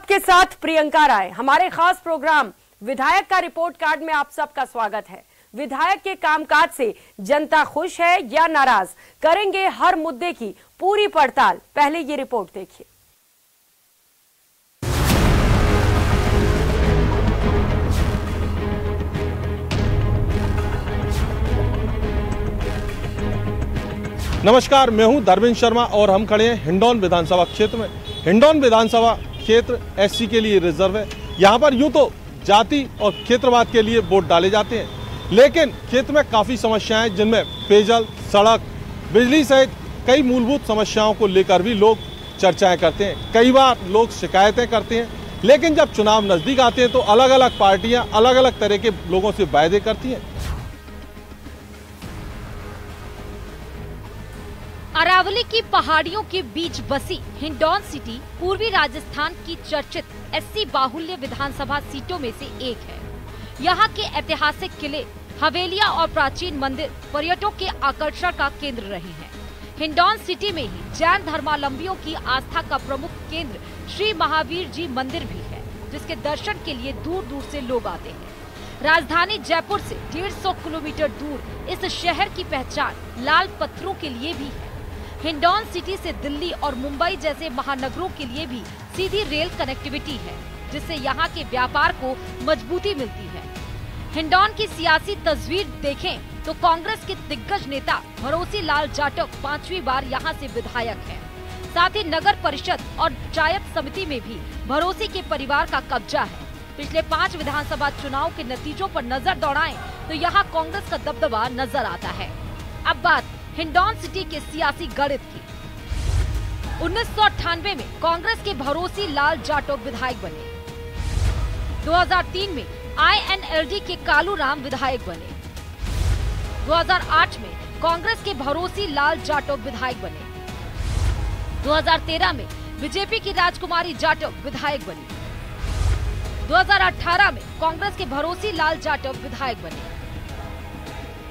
आपके साथ प्रियंका राय। हमारे खास प्रोग्राम विधायक का रिपोर्ट कार्ड में आप सबका स्वागत है। विधायक के कामकाज से जनता खुश है या नाराज, करेंगे हर मुद्दे की पूरी पड़ताल। पहले ये रिपोर्ट देखिए। नमस्कार, मैं हूं धर्मेंद्र शर्मा और हम खड़े हैं हिंडौन विधानसभा क्षेत्र में। हिंडौन विधानसभा क्षेत्र एससी के लिए रिजर्व है। यहां पर यूं तो जाति और क्षेत्रवाद के लिए वोट डाले जाते हैं, लेकिन क्षेत्र में काफ़ी समस्याएं हैं, जिनमें पेयजल, सड़क, बिजली सहित कई मूलभूत समस्याओं को लेकर भी लोग चर्चाएं करते हैं। कई बार लोग शिकायतें करते हैं, लेकिन जब चुनाव नज़दीक आते हैं तो अलग अलग पार्टियां अलग अलग तरह के लोगों से वायदे करती हैं। अरावली की पहाड़ियों के बीच बसी हिंडौन सिटी पूर्वी राजस्थान की चर्चित एससी बाहुल्य विधानसभा सीटों में से एक है। यहाँ के ऐतिहासिक किले, हवेलियाँ और प्राचीन मंदिर पर्यटकों के आकर्षण का केंद्र रहे हैं। हिंडौन सिटी में ही जैन धर्मावलंबियों की आस्था का प्रमुख केंद्र श्री महावीर जी मंदिर भी है, जिसके दर्शन के लिए दूर दूर से लोग आते हैं। राजधानी जयपुर से 150 किलोमीटर दूर इस शहर की पहचान लाल पत्थरों के लिए भी है। हिंडौन सिटी से दिल्ली और मुंबई जैसे महानगरों के लिए भी सीधी रेल कनेक्टिविटी है, जिससे यहाँ के व्यापार को मजबूती मिलती है। हिंडौन की सियासी तस्वीर देखें तो कांग्रेस के दिग्गज नेता भरोसी लाल जाटव 5वीं बार यहाँ से विधायक हैं। साथ ही नगर परिषद और पंचायत समिति में भी भरोसी के परिवार का कब्जा है। पिछले 5 विधानसभा चुनाव के नतीजों पर नजर दौड़ाएं तो यहाँ कांग्रेस का दबदबा नजर आता है। अब बात हिंडौन सिटी के सियासी गणित की। 1998 में कांग्रेस के भरोसी लाल जाटव विधायक बने। 2003 में INLD के कालू राम विधायक बने। 2008 में कांग्रेस के भरोसी लाल जाटव विधायक बने। 2013 में बीजेपी की राजकुमारी जाटव विधायक बनी। 2018 में कांग्रेस के भरोसी लाल जाटव विधायक बने।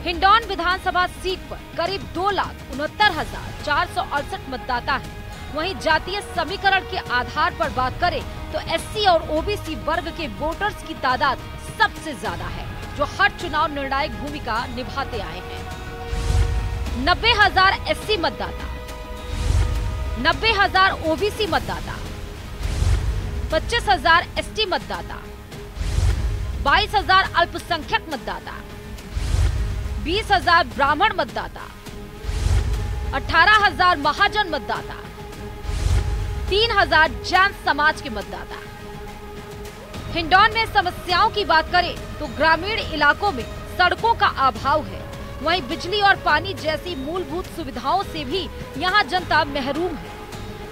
हिंडौन विधानसभा सीट पर करीब 2,69,468 मतदाता हैं। वहीं जातीय समीकरण के आधार पर बात करें तो एससी और ओबीसी वर्ग के वोटर्स की तादाद सबसे ज्यादा है, जो हर चुनाव निर्णायक भूमिका निभाते आए हैं। 90,000 एससी मतदाता, 90,000 ओबीसी मतदाता, 25,000 एसटी मतदाता, 22,000 अल्पसंख्यक मतदाता, 20,000 ब्राह्मण मतदाता, 18,000 महाजन मतदाता, 3,000 जैन समाज के मतदाता। हिंडौन में समस्याओं की बात करें तो ग्रामीण इलाकों में सड़कों का अभाव है। वहीं बिजली और पानी जैसी मूलभूत सुविधाओं से भी यहां जनता महरूम है।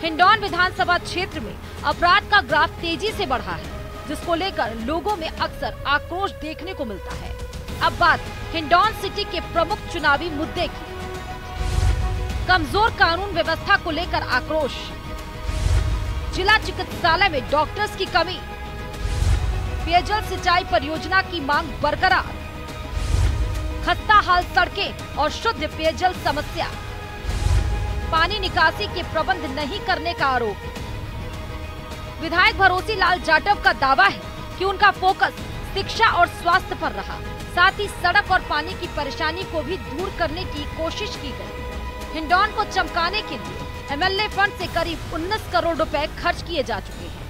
हिंडौन विधानसभा क्षेत्र में अपराध का ग्राफ तेजी से बढ़ा है, जिसको लेकर लोगों में अक्सर आक्रोश देखने को मिलता है। अब बात हिंडौन सिटी के प्रमुख चुनावी मुद्दे की। कमजोर कानून व्यवस्था को लेकर आक्रोश, जिला चिकित्सालय में डॉक्टर्स की कमी, पेयजल सिंचाई परियोजना की मांग बरकरार, खस्ता हाल सड़कें और शुद्ध पेयजल समस्या, पानी निकासी के प्रबंध नहीं करने का आरोप। विधायक भरोसी लाल जाटव का दावा है कि उनका फोकस शिक्षा और स्वास्थ्य पर रहा। साथ ही सड़क और पानी की परेशानी को भी दूर करने की कोशिश की गई। हिंडौन को चमकाने के लिए एमएलए फंड से करीब 19 करोड़ रुपए खर्च किए जा चुके हैं।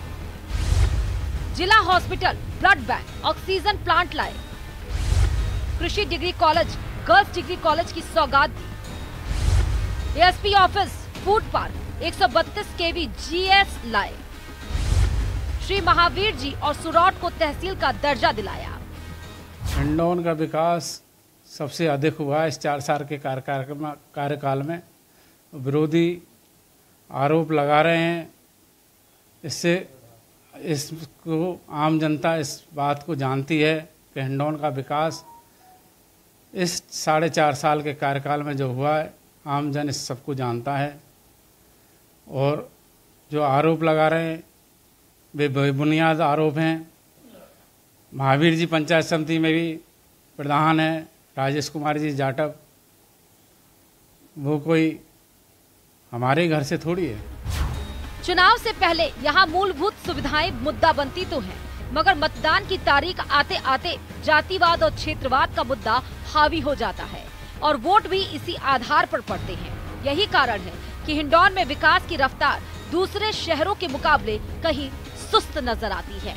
जिला hospital, blood bank, oxygen plant लाए, कृषि degree college, girls degree college की सौगात दी, एएसपी ऑफिस, फूड पार्क, 132 केवी जीएस लाए, श्री महावीर जी और सुरौट को तहसील का दर्जा दिलाया। हिंडौन का विकास सबसे अधिक हुआ इस 4 साल के कार्यकाल में। विरोधी आरोप लगा रहे हैं, इसको आम जनता इस बात को जानती है कि हिंडौन का विकास इस 4.5 साल के कार्यकाल में जो हुआ है, आम जन इस सबको जानता है। और जो आरोप लगा रहे हैं वे बेबुनियाद आरोप हैं। महावीर जी पंचायत समिति में भी प्रधान है राजेश कुमार जी जाटव, वो कोई हमारे घर से थोड़ी है। चुनाव से पहले यहाँ मूलभूत सुविधाएं मुद्दा बनती तो हैं, मगर मतदान की तारीख आते आते जातिवाद और क्षेत्रवाद का मुद्दा हावी हो जाता है और वोट भी इसी आधार पर पड़ते हैं। यही कारण है कि हिंडौन में विकास की रफ्तार दूसरे शहरों के मुकाबले कहीं सुस्त नजर आती है।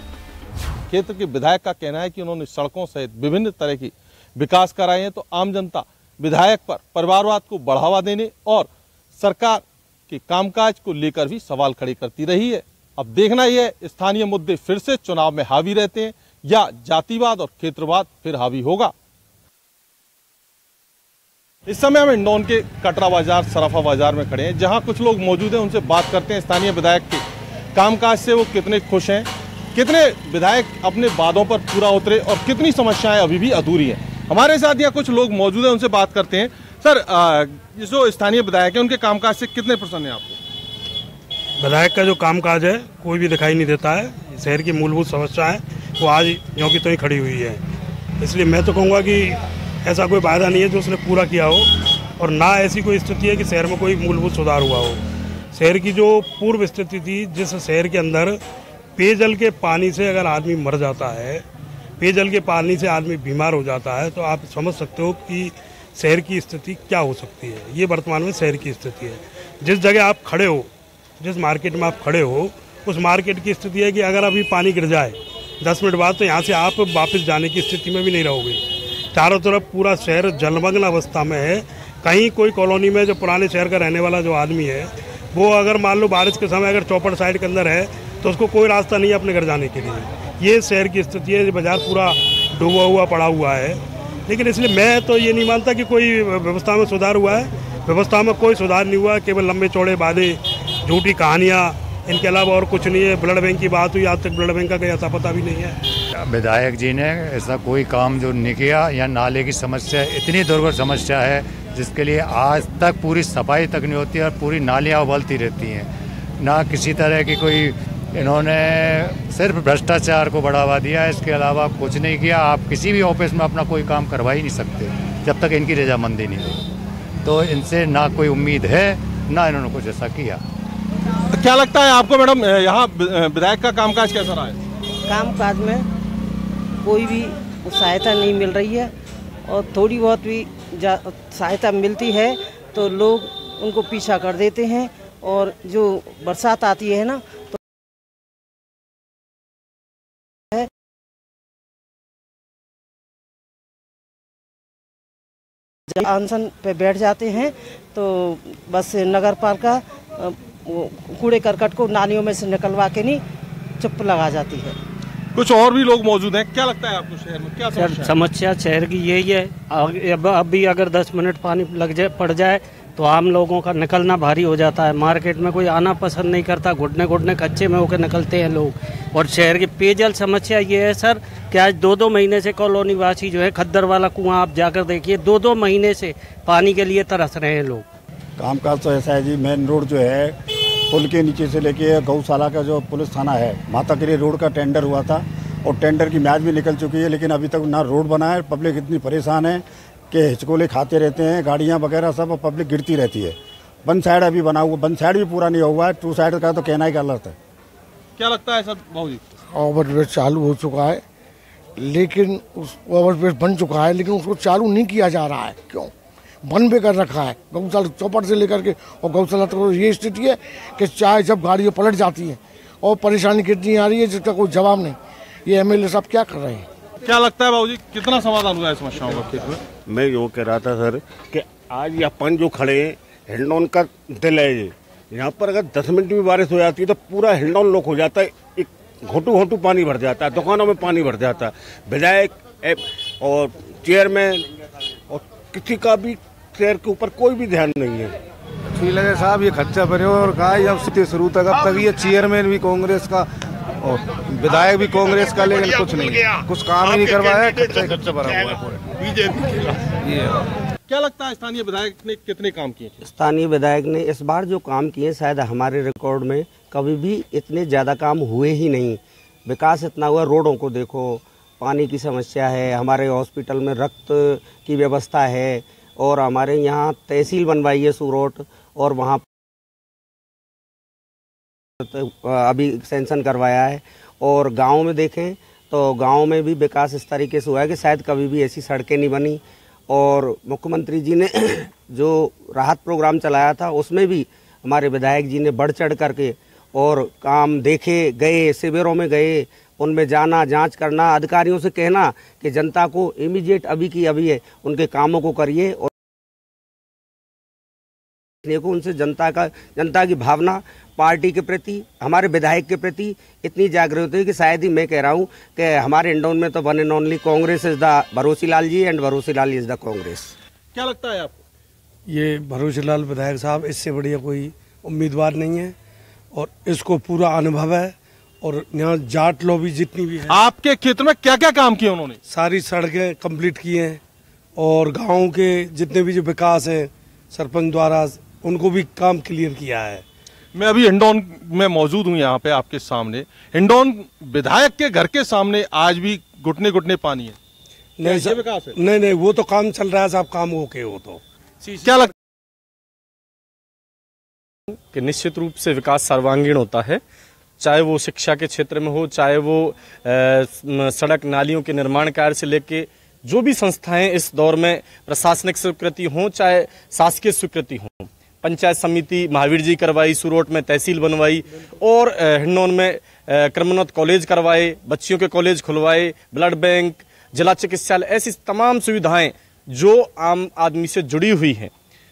क्षेत्र के विधायक का कहना है कि उन्होंने सड़कों सहित विभिन्न तरह की विकास कराए हैं, तो आम जनता विधायक पर परिवारवाद को बढ़ावा देने और सरकार के कामकाज को लेकर भी सवाल खड़े करती रही है। अब देखना यह है स्थानीय मुद्दे फिर से चुनाव में हावी रहते हैं या जातिवाद और क्षेत्रवाद फिर हावी होगा। इस समय हम हिंडौन के कटरा बाजार सराफा बाजार में खड़े हैं, जहां कुछ लोग मौजूद हैं। उनसे बात करते हैं स्थानीय विधायक के कामकाज से वो कितने खुश हैं, कितने विधायक अपने वादों पर पूरा उतरे और कितनी समस्याएं अभी भी अधूरी हैं। हमारे साथ यहाँ कुछ लोग मौजूद हैं, उनसे बात करते हैं। सर, जो स्थानीय विधायक हैं उनके कामकाज से कितने प्रसन्न हैं आपको? विधायक का जो कामकाज है कोई भी दिखाई नहीं देता है। शहर की मूलभूत समस्याएं वो आज यों की त्यों ही खड़ी हुई है। इसलिए मैं तो कहूँगा कि ऐसा कोई वायदा नहीं है जो उसने पूरा किया हो, और ना ऐसी कोई स्थिति है कि शहर में कोई मूलभूत सुधार हुआ हो। शहर की जो पूर्व स्थिति थी, जिस शहर के अंदर पेयजल के पानी से अगर आदमी मर जाता है, पेयजल के पानी से आदमी बीमार हो जाता है, तो आप समझ सकते हो कि शहर की स्थिति क्या हो सकती है। ये वर्तमान में शहर की स्थिति है। जिस जगह आप खड़े हो, जिस मार्केट में आप खड़े हो, उस मार्केट की स्थिति है कि अगर अभी पानी गिर जाए 10 मिनट बाद, तो यहाँ से आप वापस जाने की स्थिति में भी नहीं रहोगे। चारों तरफ पूरा शहर जलमग्न अवस्था में है। कहीं कोई कॉलोनी में जो पुराने शहर का रहने वाला जो आदमी है, वो अगर मान लो बारिश के समय अगर चौपड़ साइड के अंदर है, तो उसको कोई रास्ता नहीं है अपने घर जाने के लिए। ये शहर की स्थिति है। बाजार पूरा डूबा हुआ पड़ा हुआ है। लेकिन इसलिए मैं तो ये नहीं मानता कि कोई व्यवस्था में सुधार हुआ है। व्यवस्था में कोई सुधार नहीं हुआ, केवल लंबे चौड़े वादे, झूठी कहानियाँ, इनके अलावा और कुछ नहीं है। ब्लड बैंक की बात हुई, आज तक ब्लड बैंक का कोई ऐसा पता भी नहीं है। विधायक जी ने ऐसा कोई काम जो नहीं किया। या नाले की समस्या इतनी दुर्गम समस्या है जिसके लिए आज तक पूरी सफाई तक नहीं होती और पूरी नालियाँ उबलती रहती हैं। ना किसी तरह की कोई, इन्होंने सिर्फ भ्रष्टाचार को बढ़ावा दिया है, इसके अलावा कुछ नहीं किया। आप किसी भी ऑफिस में अपना कोई काम करवा ही नहीं सकते जब तक इनकी रजामंदी नहीं हो। तो इनसे ना कोई उम्मीद है, ना इन्होंने कुछ ऐसा किया। क्या लगता है आपको मैडम, यहाँ विधायक का कामकाज कैसा रहा है? कामकाज में कोई भी सहायता नहीं मिल रही है, और थोड़ी बहुत भी सहायता मिलती है तो लोग उनको पीछा कर देते हैं। और जो बरसात आती है ना, तो अनशन पे बैठ जाते हैं, तो बस नगर पालिका कूड़े करकट को नालियों में से निकलवा के नहीं चुप लगा जाती है। कुछ और भी लोग मौजूद हैं। क्या लगता है आपको शहर में क्या समस्या शहर की यही है। अब भी अगर 10 मिनट पानी पड़ जाए तो आम लोगों का निकलना भारी हो जाता है। मार्केट में कोई आना पसंद नहीं करता, घुटने कच्चे में होकर निकलते हैं लोग। और शहर की पेयजल समस्या ये है सर कि आज 2-2 महीने से कॉलोनी वासी जो है, खद्दर वाला कुआं आप जाकर देखिए, 2-2 महीने से पानी के लिए तरस रहे हैं लोग। कामकाज तो ऐसा है जी, मेन रोड जो है पुल के नीचे से लेके गौशाला का जो पुलिस थाना है, माता के लिए रोड का टेंडर हुआ था और टेंडर की म्याद भी निकल चुकी है, लेकिन अभी तक ना रोड बना है। पब्लिक इतनी परेशान है कि हिचकोले खाते रहते हैं, गाड़ियां वगैरह सब, पब्लिक गिरती रहती है। वन साइड अभी बना हुआ, वन साइड भी पूरा नहीं हुआ है, 2 साइड का तो कहना ही गलत है। क्या लगता है सर बाबू जी? ओवरब्रिज चालू हो चुका है, लेकिन उस ओवरब्रिज बन चुका है, लेकिन उसको चालू नहीं किया जा रहा है। क्यों? बंद भी कर रखा है। गौशाला चौपट से लेकर के और गौशाला तक ये स्थिति है कि चाहे जब गाड़ियाँ पलट जाती हैं और परेशानी कितनी आ रही है जिसका कोई जवाब नहीं। ये MLA साहब क्या कर रहे हैं? क्या लगता है बाबूजी, कितना समाधान हुआ है समस्याओं का क्षेत्र में? मैं यो कह रहा था सर कि आज अपन जो खड़े हैं, हिंडौन का दिल है ये। यहाँ पर अगर 10 मिनट भी बारिश हो जाती है तो पूरा हिंडौन लोक हो जाता है। एक घोटू पानी भर जाता है, दुकानों में पानी भर जाता है। विधायक और चेयरमैन और किसी का भी शहर के ऊपर कोई भी ध्यान नहीं है। ठीक लगे साहब, ये खच्चा भरे और कहा जब से शुरू तक अब तक ये चेयरमैन भी कांग्रेस का और विधायक भी कांग्रेस का, लेकिन कुछ नहीं, कुछ काम ही नहीं करवाया। खच्चा भरा हुआ है बीजेपी। क्या लगता है स्थानीय विधायक ने कितने काम किए? स्थानीय विधायक ने इस बार जो काम किए, शायद हमारे रिकॉर्ड में कभी भी इतने ज़्यादा काम हुए ही नहीं। विकास इतना हुआ, रोडों को देखो, पानी की समस्या है, हमारे हॉस्पिटल में रक्त की व्यवस्था है, और हमारे यहाँ तहसील बनवाई है सूरोट, और वहाँ अभी सैंक्शन करवाया है। और गांव में देखें तो गांव में भी विकास इस तरीके से हुआ है कि शायद कभी भी ऐसी सड़कें नहीं बनी। और मुख्यमंत्री जी ने जो राहत प्रोग्राम चलाया था उसमें भी हमारे विधायक जी ने बढ़ चढ़ करके और काम देखे, गए शिविरों में गए, उनमें जाना, जांच करना, अधिकारियों से कहना कि जनता को इमीडिएट अभी की अभी है उनके कामों को करिए। और उनसे जनता की भावना पार्टी के प्रति, हमारे विधायक के प्रति इतनी जागृत हुई कि शायद ही मैं कह रहा हूं कि हमारे हिंडौन में तो one and only Congress is the Bharosilal ji and Bharosilal is the Congress. क्या लगता है आपको? ये भरोसीलाल विधायक साहब, इससे बढ़िया कोई उम्मीदवार नहीं है और इसको पूरा अनुभव है। और यहाँ जाट लॉबी जितनी भी है, आपके क्षेत्र में क्या क्या काम किए उन्होंने? सारी सड़कें कंप्लीट की हैं और गाँव के जितने भी जो विकास है सरपंच द्वारा उनको भी काम क्लियर किया है। मैं अभी हिंडौन में मौजूद हूँ, यहाँ पे आपके सामने हिंडौन विधायक के घर के सामने आज भी घुटने घुटने पानी है। नहीं विकास है? नहीं, वो तो काम चल रहा है साहब, काम ओके हो तो क्या लगता कि निश्चित रूप से विकास सर्वांगीण होता है, चाहे वो शिक्षा के क्षेत्र में हो, चाहे वो सड़क नालियों के निर्माण कार्य से लेके जो भी संस्थाएं इस दौर में प्रशासनिक स्वीकृति हों चाहे शासकीय स्वीकृति हों। पंचायत समिति महावीर जी करवाई, सुरोट में तहसील बनवाई और हिंडौन में क्रमोन्नत कॉलेज करवाए, बच्चियों के कॉलेज खुलवाए, ब्लड बैंक, जिला चिकित्सालय, ऐसी तमाम सुविधाएं जो आम आदमी से जुड़ी हुई हैं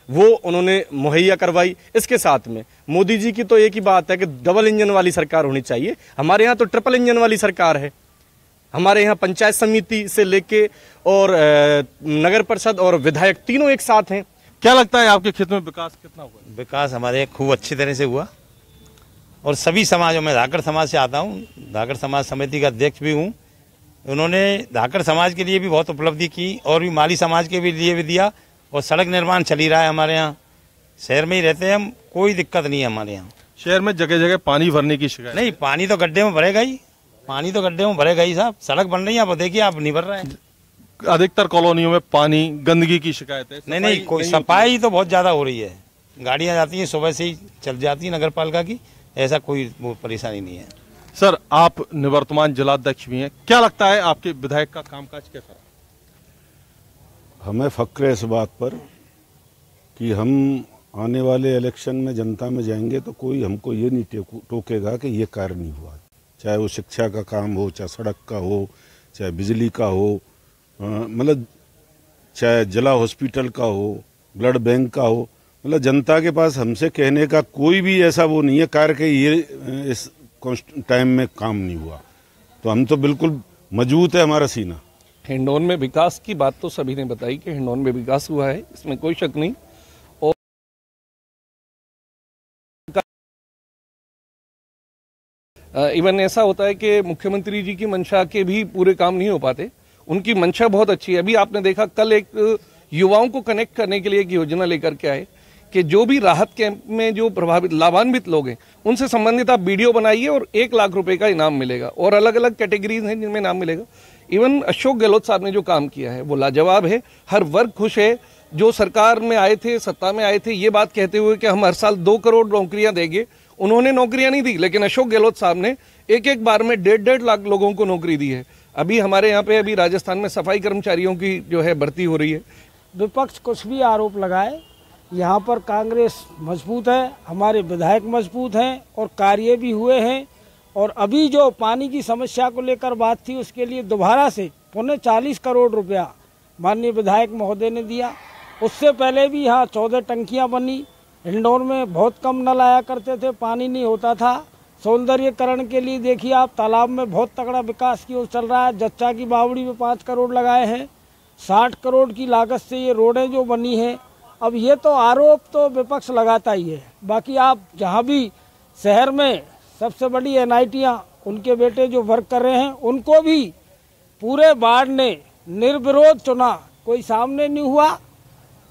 वो उन्होंने मुहैया करवाई। इसके साथ में मोदी जी की तो एक ही बात है कि डबल इंजन वाली सरकार होनी चाहिए। हमारे यहाँ तो ट्रिपल इंजन वाली सरकार है। हमारे यहाँ पंचायत समिति से लेके और नगर परिषद और विधायक तीनों एक साथ हैं। क्या लगता है आपके क्षेत्र में विकास कितना हुआ? विकास हमारे खूब अच्छी तरह से हुआ और सभी समाजों में, धाकड़ समाज से आता हूँ, धाकड़ समाज समिति का अध्यक्ष भी हूँ। उन्होंने धाकड़ समाज के लिए भी बहुत उपलब्धि की और भी माली समाज के लिए भी दिया। और सड़क निर्माण चल ही रहा है हमारे यहाँ, शहर में ही रहते हैं हम, कोई दिक्कत नहीं है हमारे यहाँ। शहर में जगह जगह पानी भरने की शिकायत? नहीं, पानी तो गड्ढे में भरेगा ही, पानी तो गड्ढे में भरेगा ही साहब। सड़क बन रही है, आप देखिए, आप नहीं भर रहे हैं। अधिकतर कॉलोनियों में पानी, गंदगी की शिकायत है? नहीं, कोई सफाई तो बहुत ज्यादा हो रही है। गाड़ियां जाती हैं, सुबह से ही चल जाती है नगर पालिका की, ऐसा कोई परेशानी नहीं है। सर, आप निवर्तमान जिलाध्यक्ष भी हैं, क्या लगता है आपके विधायक का कामकाज कैसा रहा? हमें फक्र है इस बात पर कि हम आने वाले इलेक्शन में जनता में जाएंगे तो कोई हमको ये नहीं टोकेगा कि ये कार्य नहीं हुआ। चाहे वो शिक्षा का काम हो, चाहे सड़क का हो, चाहे बिजली का हो, मतलब चाहे जिला हॉस्पिटल का हो, ब्लड बैंक का हो, मतलब जनता के पास हमसे कहने का कोई भी ऐसा वो नहीं है कार्य कि ये इस टाइम में काम नहीं हुआ। तो हम तो बिल्कुल मजबूत है हमारा सीना। हिंडौन में विकास की बात तो सभी ने बताई कि हिंडौन में विकास हुआ है, इसमें कोई शक नहीं। और इवन ऐसा होता है कि मुख्यमंत्री जी की मंशा के भी पूरे काम नहीं हो पाते, उनकी मंशा बहुत अच्छी है। अभी आपने देखा कल एक युवाओं को कनेक्ट करने के लिए एक योजना लेकर के आए कि जो भी राहत कैंप में जो प्रभावित लाभान्वित लोग हैं उनसे संबंधित आप वीडियो बनाइए और 1 लाख रुपए का इनाम मिलेगा और अलग अलग कैटेगरीज हैं जिनमें इनाम मिलेगा। इवन अशोक गहलोत साहब ने जो काम किया है वो लाजवाब है, हर वर्ग खुश है। जो सरकार में आए थे, सत्ता में आए थे, ये बात कहते हुए कि हम हर साल 2 करोड़ नौकरियां देंगे, उन्होंने नौकरियां नहीं दी, लेकिन अशोक गहलोत साहब ने एक बार में 1.5 लाख लोगों को नौकरी दी है। अभी हमारे यहाँ पे अभी राजस्थान में सफाई कर्मचारियों की जो है भर्ती हो रही है। विपक्ष कुछ भी आरोप लगाए, यहाँ पर कांग्रेस मजबूत है, हमारे विधायक मजबूत हैं और कार्य भी हुए हैं। और अभी जो पानी की समस्या को लेकर बात थी उसके लिए दोबारा से 40 करोड़ रुपया माननीय विधायक महोदय ने दिया। उससे पहले भी यहाँ 14 टंकियाँ बनी। हिंडौन में बहुत कम नल आया करते थे, पानी नहीं होता था। सौंदर्यकरण के लिए देखिए आप, तालाब में बहुत तगड़ा विकास की ओर चल रहा है। जच्चा की बावड़ी में 5 करोड़ लगाए हैं। 60 करोड़ की लागत से ये रोडें जो बनी हैं। अब ये तो आरोप तो विपक्ष लगाता ही है, बाकी आप जहाँ भी शहर में सबसे बड़ी एनआईटियाँ उनके बेटे जो वर्क कर रहे हैं उनको भी पूरे वार्ड ने निर्विरोध चुना, कोई सामने नहीं हुआ,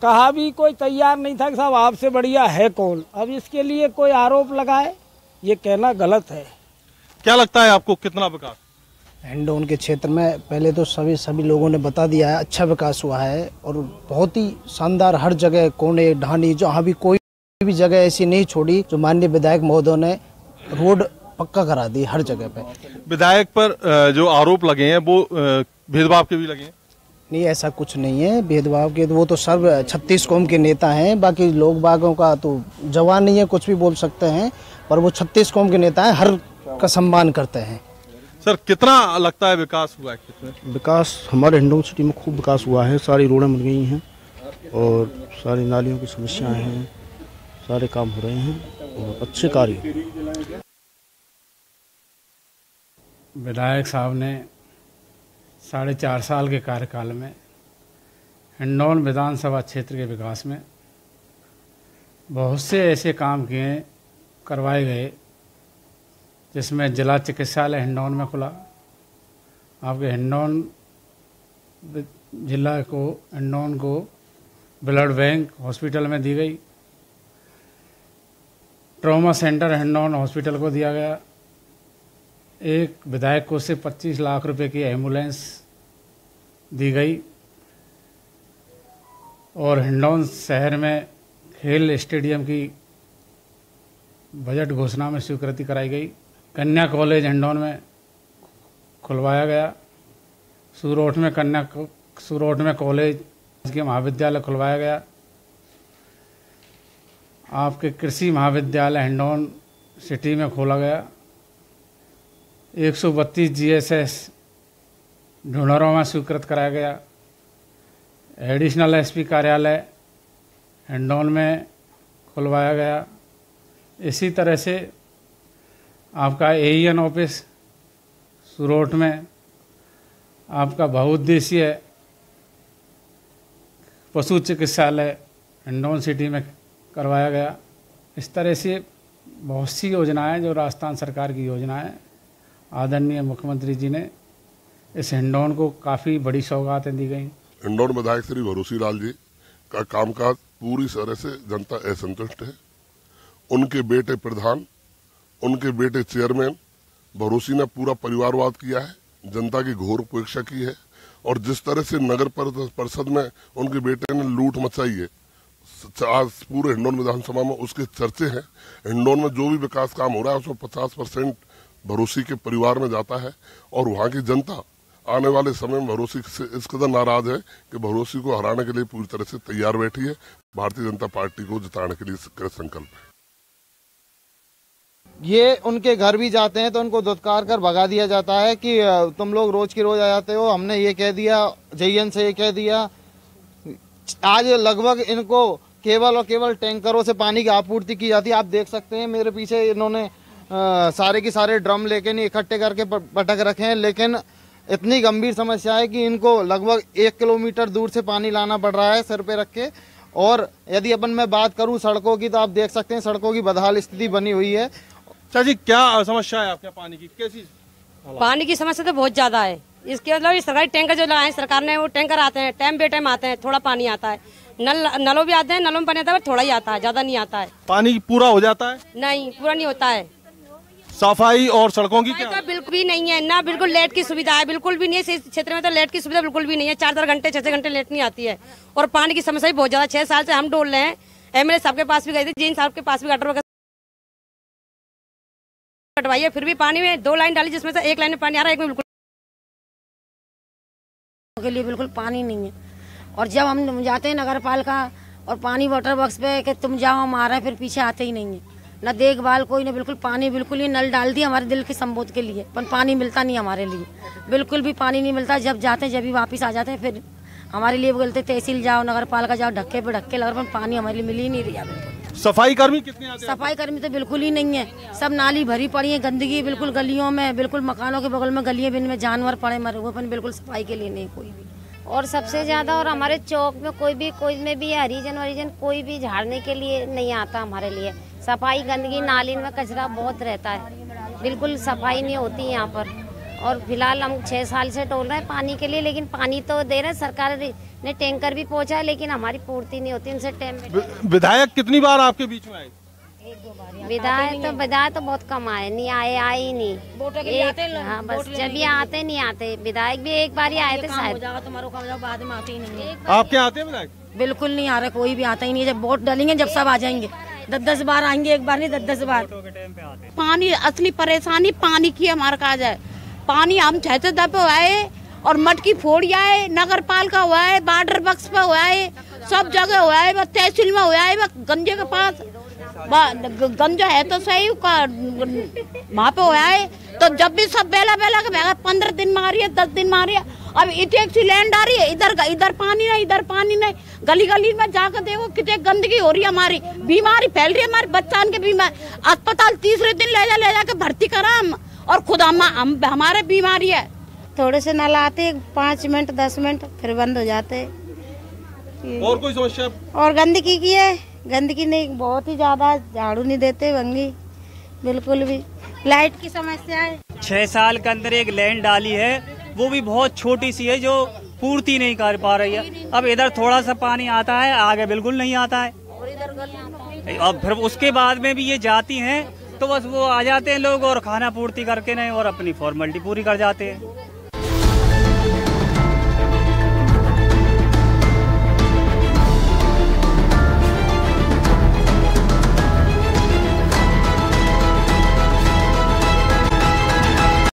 कहा भी कोई तैयार नहीं था कि साहब आपसे बढ़िया है कौन। अब इसके लिए कोई आरोप लगाए ये कहना गलत है। क्या लगता है आपको कितना विकास हिंडौन के क्षेत्र में? पहले तो सभी लोगों ने बता दिया है, अच्छा विकास हुआ है और बहुत ही शानदार, हर जगह कोने ढानी जहाँ भी कोई भी जगह ऐसी नहीं छोड़ी जो माननीय विधायक महोदय ने रोड पक्का करा दी हर जगह पे। विधायक पर जो आरोप लगे हैं वो भेदभाव के भी लगे हैं? नहीं, ऐसा कुछ नहीं है भेदभाव के। वो तो सब 36 कौम के नेता हैं, बाकी लोग बागों का तो जवान नहीं है, कुछ भी बोल सकते हैं, पर वो 36 कौम के नेता हैं, हर का सम्मान करते हैं। सर, कितना लगता है विकास हुआ है? कितने विकास हमारे हिंडौन सिटी में खूब विकास हुआ है। सारी रोडें बन गई हैं और सारी नालियों की समस्याएं हैं, सारे काम हो रहे हैं और अच्छे कार्य। विधायक साहब ने 4.5 साल के कार्यकाल में हिंडौन विधानसभा क्षेत्र के विकास में बहुत से ऐसे काम करवाए गए, जिसमें जिला चिकित्सालय हिंडौन में खुला। आपके हिंडौन को ब्लड बैंक हॉस्पिटल में दी गई। ट्रॉमा सेंटर हिंडौन हॉस्पिटल को दिया गया। एक विधायक को से 25 लाख रुपए की एम्बुलेंस दी गई और हिंडौन शहर में खेल स्टेडियम की बजट घोषणा में स्वीकृति कराई गई। कन्या कॉलेज हिंडौन में खुलवाया गया। सूरोठ में कॉलेज के महाविद्यालय खुलवाया गया। आपके कृषि महाविद्यालय हिंडौन सिटी में खोला गया। 132 GSS ढूंढरों में स्वीकृत कराया गया। एडिशनल SP कार्यालय हिंडौन में खुलवाया गया। इसी तरह से आपका AEN ऑफिस सूरोठ में, आपका बहुउद्देशीय पशु चिकित्सालय हिंडौन सिटी में करवाया गया। इस तरह से बहुत सी योजनाएं जो राजस्थान सरकार की योजनाएं आदरणीय मुख्यमंत्री जी ने इस हिंडौन को काफ़ी बड़ी सौगातें दी गई। हिंडौन विधायक श्री भरोसी लाल जी का कामकाज पूरी तरह से जनता असंतुष्ट है। उनके बेटे प्रधान, उनके बेटे चेयरमैन भरोसी ने पूरा परिवारवाद किया है, जनता की घोर उपेक्षा की है और जिस तरह से नगर परिषद में उनके बेटे ने लूट मचाई है, आज पूरे हिंडौन विधानसभा में उसके चर्चे हैं। हिंडौन में जो भी विकास काम हो रहा है उसमें 50% भरोसी के परिवार में जाता है और वहाँ की जनता आने वाले समय में भरोसी से इस कदर नाराज है कि भरोसी को हराने के लिए पूरी तरह से तैयार बैठी है। भारतीय जनता पार्टी को जिताने के लिए संकल्प है। ये उनके घर भी जाते हैं तो उनको धुतकार कर भगा दिया जाता है कि तुम लोग रोज की रोज आ जाते हो, हमने ये कह दिया, जयन से ये कह दिया। आज लगभग इनको केवल और केवल टैंकरों से पानी की आपूर्ति की जाती है। आप देख सकते हैं मेरे पीछे इन्होंने सारे के सारे ड्रम लेके नहीं इकट्ठे करके पटक रखे हैं, लेकिन इतनी गंभीर समस्या है कि इनको लगभग 1 किलोमीटर दूर से पानी लाना पड़ रहा है सर पे रख के। और यदि अपन मैं बात करूं सड़कों की, तो आप देख सकते हैं सड़कों की बदहाल स्थिति बनी हुई है। जी, क्या समस्या है आपके पानी की? कैसी पानी की समस्या तो बहुत ज्यादा है। इसके मतलब सरकारी टैंकर जो लगाए सरकार ने, वो टैंकर आते हैं, टाइम बे टाइम आते हैं, थोड़ा पानी आता है। नलों भी आते हैं, नलों में पानी आता है, थोड़ा ही आता है, ज्यादा नहीं आता है। पानी पूरा हो जाता है? नहीं, पूरा नहीं होता है। सफाई और सड़कों की क्या? तो बिल्कुल भी नहीं है ना, बिल्कुल लेट की सुविधा है, बिल्कुल भी नहीं है। इस क्षेत्र में तो लेट की सुविधा बिल्कुल भी नहीं है। 4-4 घंटे 6-6 घंटे लेट नहीं आती है। और पानी की समस्या भी बहुत ज्यादा। 6 साल से हम डोल रहे हैं। MLA साहब के पास भी गए थे, जैन साहब के पास भी गटर कटवाई है, फिर भी पानी में 2 लाइन डाली, जिसमें से 1 लाइन में पानी आ रहा है, एक में बिल्कुल के लिए बिल्कुल पानी नहीं है। और जब हम जाते हैं नगर पालिका और पानी वाटर बॉक्स पे कि तुम जाओ हम आ रहे हैं, फिर पीछे आते ही नहीं है। न देखभाल कोई, न बिल्कुल पानी, बिल्कुल ही नल डाल दिया हमारे दिल के संबोध के लिए, पर पानी मिलता नहीं हमारे लिए, बिल्कुल भी पानी नहीं मिलता। जब जाते हैं जब भी वापस आ जाते हैं, फिर हमारे लिए बोलते तहसील जाओ, नगर पालिका जाओ, ढक्के पे ढक्के लग रहे, पर पानी हमारे लिए मिल ही नहीं रहा। बिल्कुल सफाई कर्मी कितने आते हैं? सफाई कर्मी तो बिल्कुल ही नहीं है। सब नाली भरी पड़ी है, गंदगी बिल्कुल गलियों में, बिल्कुल मकानों के बगल में गलियां बिन में जानवर पड़े मरे हुए, पर बिल्कुल सफाई के लिए नहीं कोई भी। और सबसे ज्यादा, और हमारे चौक में कोई में भी हरिजन वरिजन कोई भी झाड़ने के लिए नहीं आता हमारे लिए। सफाई, गंदगी, नाली में कचरा बहुत रहता है, बिल्कुल सफाई नहीं होती यहाँ पर। और फिलहाल हम 6 साल से टोल रहे हैं पानी के लिए, लेकिन पानी तो दे रहे हैं, सरकार ने टैंकर भी पहुँचा है, लेकिन हमारी पूर्ति नहीं होती इनसे टाइम। विधायक कितनी बार आपके बीच में आए? विधायक तो बहुत कम आए, नहीं आए ही नहीं। हाँ, बस जब भी आते नहीं आते। विधायक भी एक बार ही आए थे शायद। बाद में आते ही नहीं है। आप क्या आते हैं विधायक? बिल्कुल नहीं आ रहे, कोई भी आता ही नहीं है। जब वोट डालेंगे जब सब आ जाएंगे, 10-10 बार आएंगे, एक बार नहीं 10-10 बार। पानी असली परेशानी पानी की हमारे काज है। पानी हम 6 दफे हुआ है और मटकी फोड़ी आए, नगर पालिका हुआ है, बॉर्डर बक्स पे हुआ है, सब जगह हुआ है, तहसील में हुआ है, गंजे के पास गंजा है तो सही वहाँ पे हुआ है। तो जब भी सब बेला के भेगा 15 दिन में आ रही है, 10 दिन में आ रही है। अब टैक्सी लैंड आ रही है, इधर पानी नहीं, इधर पानी नहीं। गली में जाकर देखो कितनी गंदगी हो रही है, हमारी बीमारी फैल रही है, हमारे बच्चान के बीमार अस्पताल तीसरे दिन ले जाके भर्ती करा हम, और खुद हमारे बीमारी है। थोड़े से नल आते 5 मिनट 10 मिनट फिर बंद हो जाते। और कोई समस्या? और गंदगी की है, गंदगी नहीं, बहुत ही ज्यादा, झाड़ू नहीं देते भंगी बिल्कुल भी। लाइट की समस्या है। 6 साल के अंदर एक लैंड डाली है, वो भी बहुत छोटी सी है जो पूर्ति नहीं कर पा रही है। अब इधर थोड़ा सा पानी आता है, आगे बिल्कुल नहीं आता है। अब फिर उसके बाद में भी ये जाती हैं तो बस वो आ जाते हैं लोग और खाना पूर्ति करके नहीं और अपनी फॉर्मेलिटी पूरी कर जाते हैं।